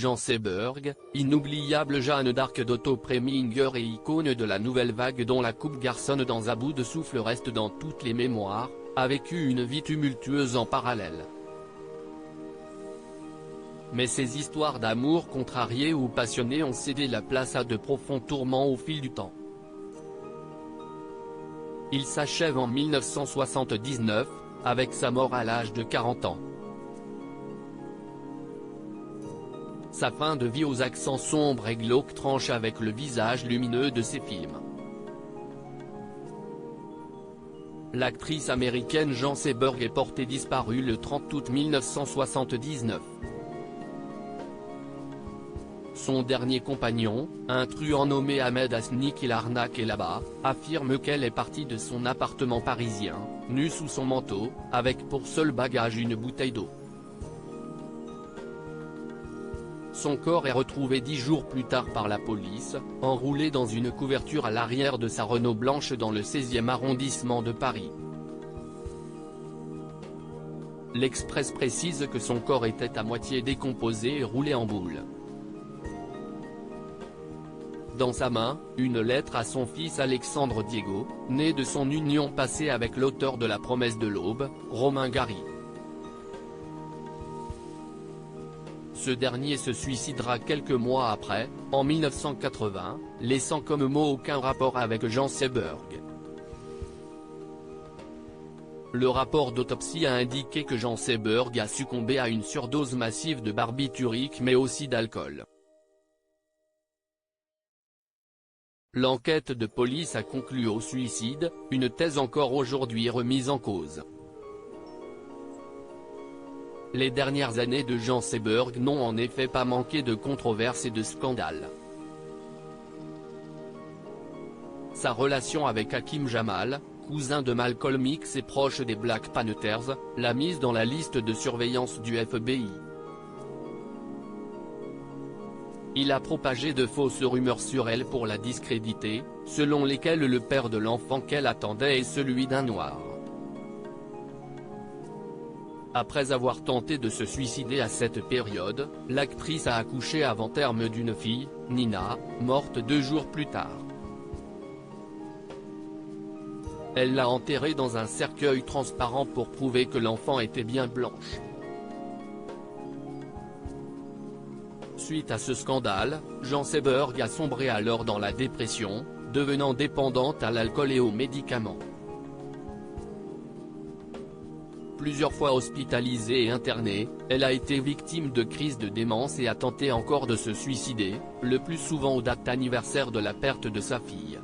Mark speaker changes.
Speaker 1: Jean Seberg, inoubliable Jeanne d'Arc d'Otto Preminger et icône de la nouvelle vague dont la coupe garçonne dans À bout de souffle reste dans toutes les mémoires, a vécu une vie tumultueuse en parallèle. Mais ces histoires d'amour contrariées ou passionnées ont cédé la place à de profonds tourments au fil du temps. Il s'achève en 1979, avec sa mort à l'âge de 40 ans. Sa fin de vie aux accents sombres et glauques tranche avec le visage lumineux de ses films. L'actrice américaine Jean Seberg est portée disparue le 30 août 1979. Son dernier compagnon, un truand nommé Ahmed Hasni qui l'arnaque et là-bas, affirme qu'elle est partie de son appartement parisien, nue sous son manteau, avec pour seul bagage une bouteille d'eau. Son corps est retrouvé 10 jours plus tard par la police, enroulé dans une couverture à l'arrière de sa Renault blanche dans le 16e arrondissement de Paris. L'Express précise que son corps était à moitié décomposé et roulé en boule. Dans sa main, une lettre à son fils Alexandre Diego, né de son union passée avec l'auteur de La Promesse de l'Aube, Romain Gary. Ce dernier se suicidera quelques mois après, en 1980, laissant comme mot aucun rapport avec Jean Seberg. Le rapport d'autopsie a indiqué que Jean Seberg a succombé à une surdose massive de barbiturique mais aussi d'alcool. L'enquête de police a conclu au suicide, une thèse encore aujourd'hui remise en cause. Les dernières années de Jean Seberg n'ont en effet pas manqué de controverses et de scandales. Sa relation avec Hakim Jamal, cousin de Malcolm X et proche des Black Panthers, l'a mise dans la liste de surveillance du FBI. Il a propagé de fausses rumeurs sur elle pour la discréditer, selon lesquelles le père de l'enfant qu'elle attendait est celui d'un noir. Après avoir tenté de se suicider à cette période, l'actrice a accouché avant terme d'une fille, Nina, morte 2 jours plus tard. Elle l'a enterrée dans un cercueil transparent pour prouver que l'enfant était bien blanche. Suite à ce scandale, Jean Seberg a sombré alors dans la dépression, devenant dépendante à l'alcool et aux médicaments. Plusieurs fois hospitalisée et internée, elle a été victime de crises de démence et a tenté encore de se suicider, le plus souvent aux dates anniversaires de la perte de sa fille.